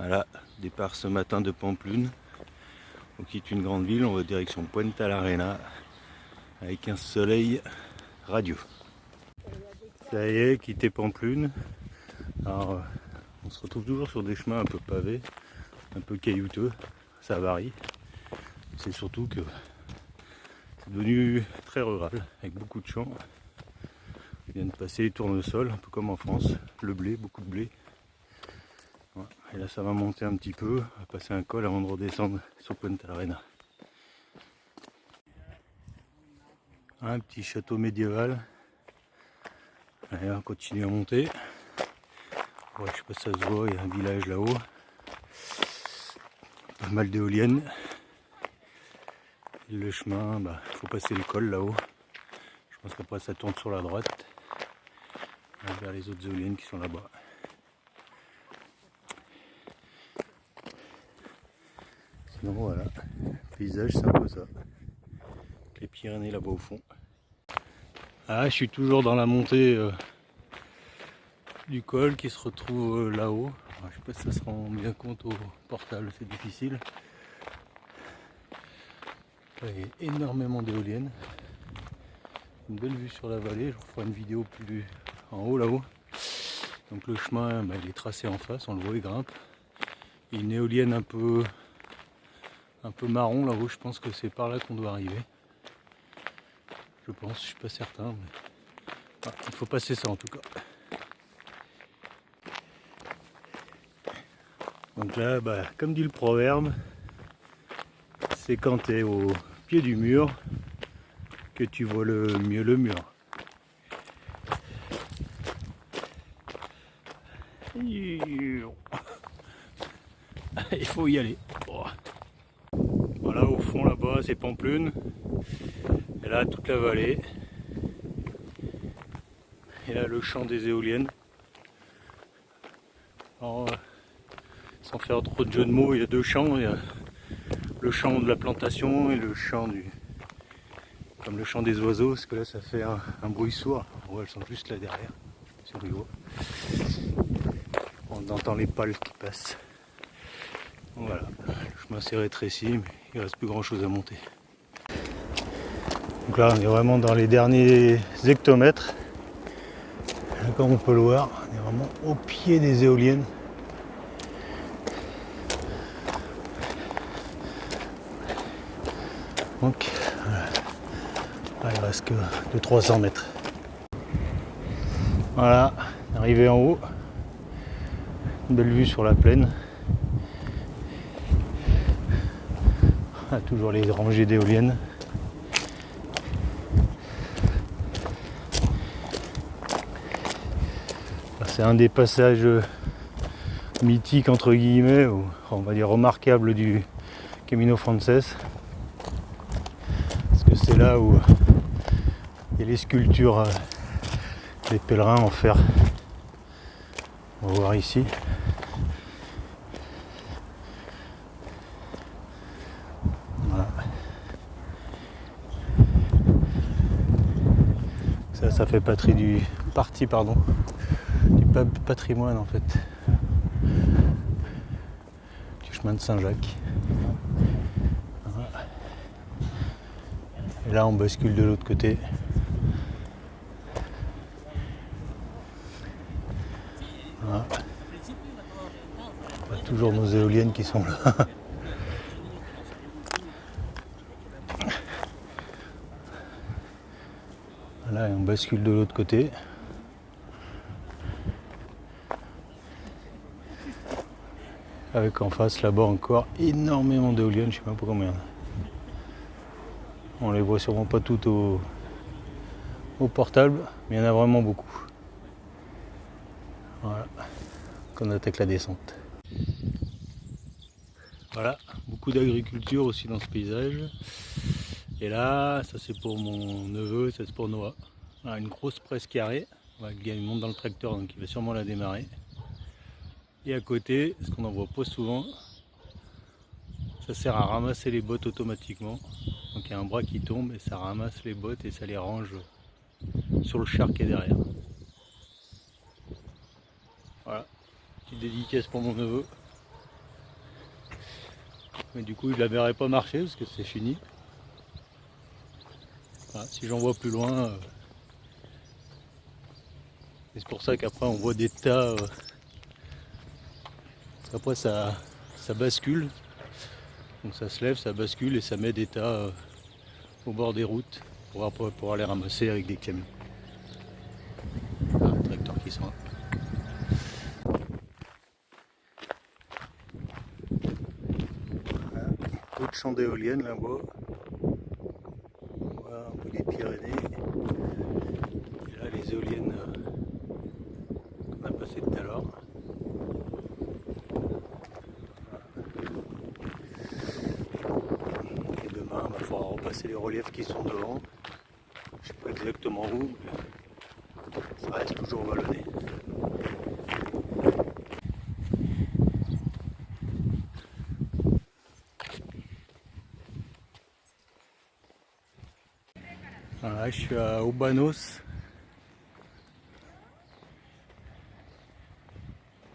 Voilà, départ ce matin de Pampelune. On quitte une grande ville, on va direction Punta l'Arenas avec un soleil radieux. Ça y est, quitter Pampelune. Alors, on se retrouve toujours sur des chemins un peu pavés, un peu caillouteux, ça varie. C'est surtout que c'est devenu très rural, avec beaucoup de champs. On vient de passer les tournesols, un peu comme en France, le blé, beaucoup de blé. Voilà. Et là ça va monter un petit peu, on va passer un col avant de redescendre sur Punta l'Arenas. Un petit château médiéval. Allez, on continue à monter. Ouais, je sais pas si ça se voit, il y a un village là-haut. Pas mal d'éoliennes. Le chemin, il faut passer le col là-haut. Je pense qu'après ça tourne sur la droite. Vers les autres éoliennes qui sont là-bas. Sinon voilà, le paysage c'est un peu ça. Les Pyrénées là-bas au fond. Ah, je suis toujours dans la montée du col qui se retrouve là-haut. Je sais pas si ça se rend bien compte au portable, c'est difficile. Là, il y a énormément d'éoliennes. Une belle vue sur la vallée, je vous ferai une vidéo plus en haut là-haut. Donc le chemin il est tracé en face, on le voit, il grimpe. Il y a une éolienne un peu marron là-haut, je pense que c'est par là qu'on doit arriver. Je pense, je suis pas certain. Mais... il faut passer ça en tout cas. Donc là, comme dit le proverbe, c'est quand tu es au pied du mur que tu vois le mieux le mur. Il faut y aller. Voilà, au fond là-bas, c'est Pampelune. Et là, toute la vallée. Et là, le champ des éoliennes. Alors, sans faire trop de jeux de mots, il y a deux champs. Il y a le champ de la plantation et le champ comme le chant des oiseaux, parce que là ça fait un bruit sourd. On voit, elles sont juste là derrière, sur le haut. On entend les pales qui passent. Voilà, le chemin s'est rétréci, mais il ne reste plus grand chose à monter. Donc là on est vraiment dans les derniers hectomètres. Comme on peut le voir, on est vraiment au pied des éoliennes. Donc là, il reste que de 300 mètres. Voilà, arrivé en haut. Une belle vue sur la plaine. Ah, toujours les rangées d'éoliennes. C'est un des passages mythiques entre guillemets, ou on va dire remarquables du Camino Frances. Parce que c'est là où il y a les sculptures des pèlerins en fer. On va voir ici. Voilà. Ça fait partie du patrimoine en fait. Du chemin de Saint-Jacques. Voilà. Et là on bascule de l'autre côté. Voilà. On a toujours nos éoliennes qui sont là. Voilà, et on bascule de l'autre côté. Avec en face là-bas encore énormément d'éoliennes, je sais même pas combien. On les voit sûrement pas toutes au portable, mais il y en a vraiment beaucoup. Voilà, qu'on attaque la descente. Voilà, beaucoup d'agriculture aussi dans ce paysage. Et là, ça c'est pour mon neveu, ça c'est pour Noah. Voilà, une grosse presse carrée. Voilà, le gars il monte dans le tracteur, donc il va sûrement la démarrer. Et à côté, ce qu'on n'en voit pas souvent, ça sert à ramasser les bottes automatiquement. Donc il y a un bras qui tombe et ça ramasse les bottes et ça les range sur le char qui est derrière. Voilà, petite dédicace pour mon neveu. Mais du coup il la verrait pas marcher parce que c'est fini. Voilà, si j'en vois plus loin, c'est pour ça qu'après on voit des tas. Après ça bascule, donc ça se lève, ça bascule et ça met des tas au bord des routes pour aller ramasser avec des camions. Ah, un tracteur qui sent. D'autres champs d'éoliennes là-bas. On voit un peu les Pyrénées. Et là les éoliennes qu'on a passées tout à l'heure. Et demain, il va falloir repasser les reliefs qui sont devant. Je sais pas exactement où, mais ça reste toujours vallonné. Voilà, je suis à Obanos.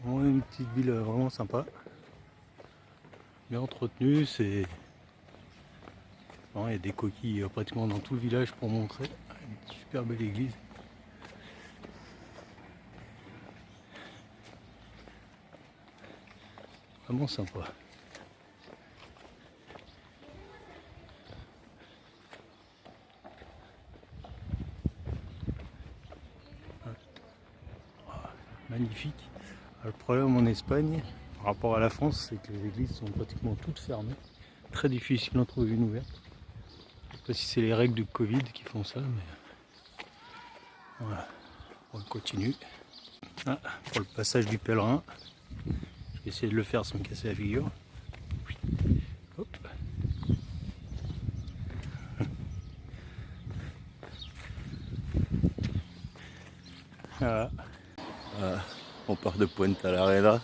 Vraiment une petite ville vraiment sympa. Bien entretenue, c'est. Il y a des coquilles pratiquement dans tout le village pour montrer. Une super belle église. Vraiment sympa. Magnifique. Le problème en Espagne, par rapport à la France, c'est que les églises sont pratiquement toutes fermées. Très difficile d'en trouver une ouverte. Je ne sais pas si c'est les règles du Covid qui font ça, mais voilà. On continue. Ah, pour le passage du pèlerin, je vais essayer de le faire sans me casser la figure. Hop. Voilà. On part de Puente la Reina.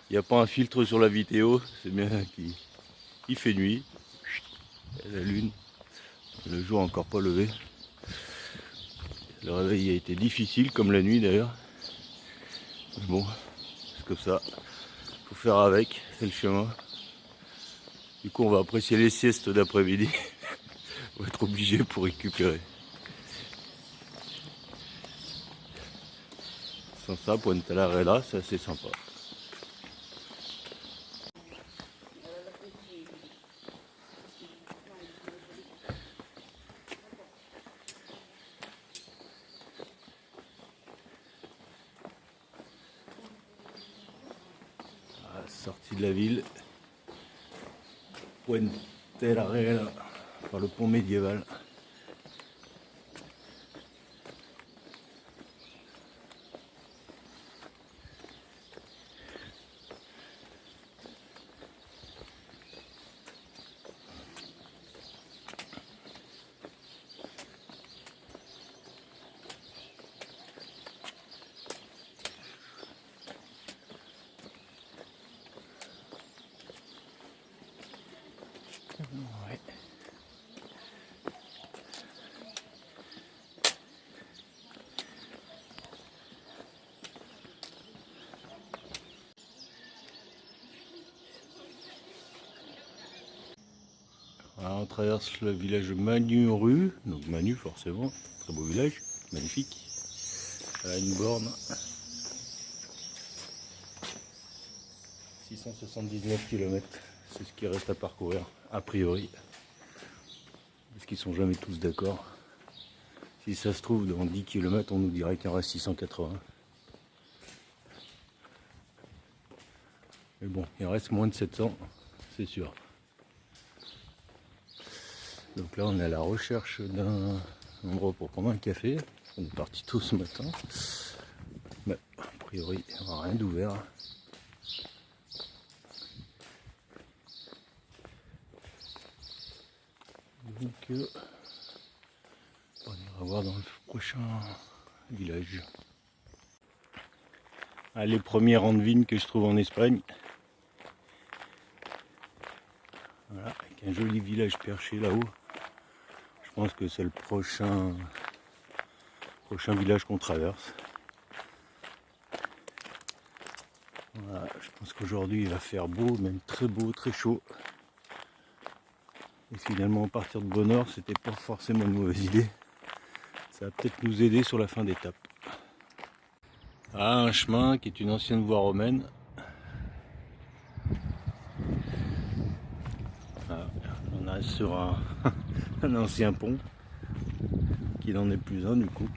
Il n'y a pas un filtre sur la vidéo, c'est bien qu'il fait nuit. Et la lune, le jour encore pas levé. Le réveil a été difficile, comme la nuit d'ailleurs. Mais bon, c'est comme ça. Faut faire avec, c'est le chemin. Du coup, on va apprécier les siestes d'après-midi. On va être obligé pour récupérer. Sans ça, Puente la Reina, c'est assez sympa. Sortie de la ville, Puente la Reina, par le pont médiéval. Ouais. Voilà, on traverse le village de Manu-Rue, donc Manu forcément, très beau village, magnifique. Voilà une borne. 679 km, c'est ce qui reste à parcourir, a priori. Parce qu'ils sont jamais tous d'accord. Si ça se trouve, dans 10 km, on nous dirait qu'il en reste 680. Mais bon, il reste moins de 700, c'est sûr. Donc là, on est à la recherche d'un endroit pour prendre un café. On est parti tôt ce matin. Mais a priori, il n'y aura rien d'ouvert. Donc, on ira voir dans le prochain village. Ah, les premiers rangs de vignes que je trouve en Espagne. Voilà, avec un joli village perché là-haut. Je pense que c'est le prochain village qu'on traverse. Voilà, je pense qu'aujourd'hui il va faire beau, même très beau, très chaud. Et finalement partir de bonne heure, c'était pas forcément une mauvaise idée. Ça va peut-être nous aider sur la fin d'étape. Ah, un chemin qui est une ancienne voie romaine. Ah, on arrive sur un ancien pont, qui n'en est plus un du coup.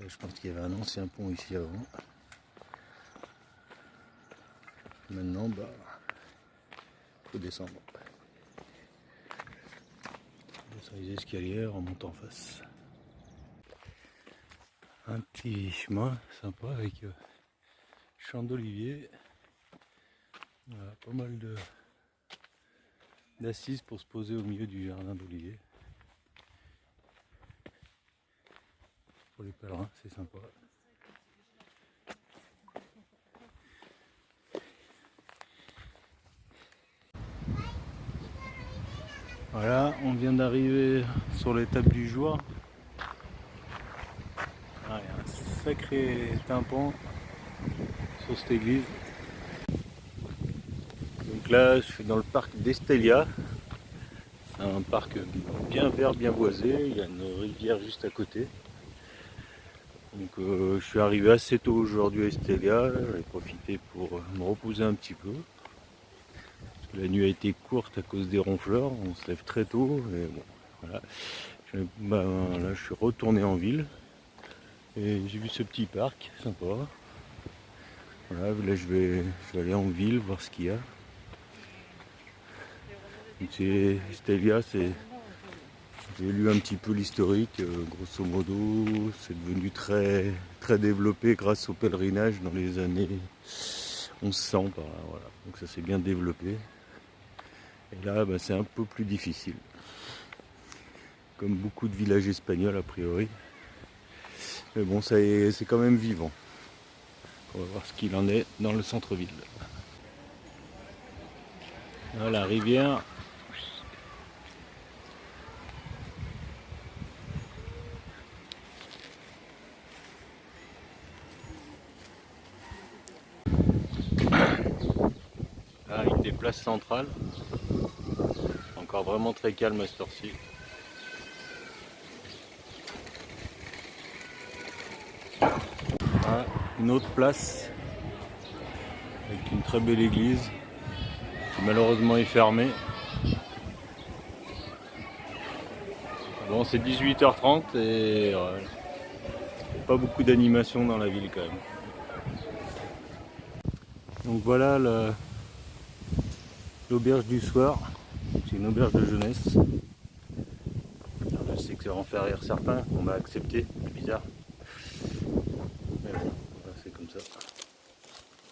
Là, je pense qu'il y avait un ancien pont ici avant. Maintenant, bah, faut descendre. On descend les escaliers, on monte en face. Un petit chemin sympa avec champ d'olivier. Voilà, pas mal d'assises pour se poser au milieu du jardin d'olivier. Pour les pèlerins, c'est sympa. Voilà, on vient d'arriver sur l'étape du jour. Ah, il y a un sacré tympan sur cette église. Donc là, je suis dans le parc d'Estella. C'est un parc bien vert, bien boisé. Il y a une rivière juste à côté. Donc je suis arrivé assez tôt aujourd'hui à Estella. J'ai profité pour me reposer un petit peu. Parce que la nuit a été courte à cause des ronfleurs. On se lève très tôt. Et bon, voilà. Là, je suis retourné en ville. Et j'ai vu ce petit parc, sympa. Voilà, là je vais aller en ville voir ce qu'il y a. Estella, j'ai lu un petit peu l'historique, grosso modo, c'est devenu très, très développé grâce au pèlerinage dans les années 1100 par là, voilà. Donc ça s'est bien développé. Et là, bah, c'est un peu plus difficile. Comme beaucoup de villages espagnols a priori. Mais bon, c'est quand même vivant. On va voir ce qu'il en est dans le centre-ville. Là, la rivière. Là, avec des places centrales. Encore vraiment très calme à cette heure-ci. Ah, une autre place avec une très belle église qui malheureusement est fermée. Bon, c'est 18h30 et pas beaucoup d'animation dans la ville quand même. Donc voilà l'auberge du soir. C'est une auberge de jeunesse. Alors je sais que ça va en faire rire certains, on m'a accepté, c'est bizarre. Mais bon, c'est comme ça.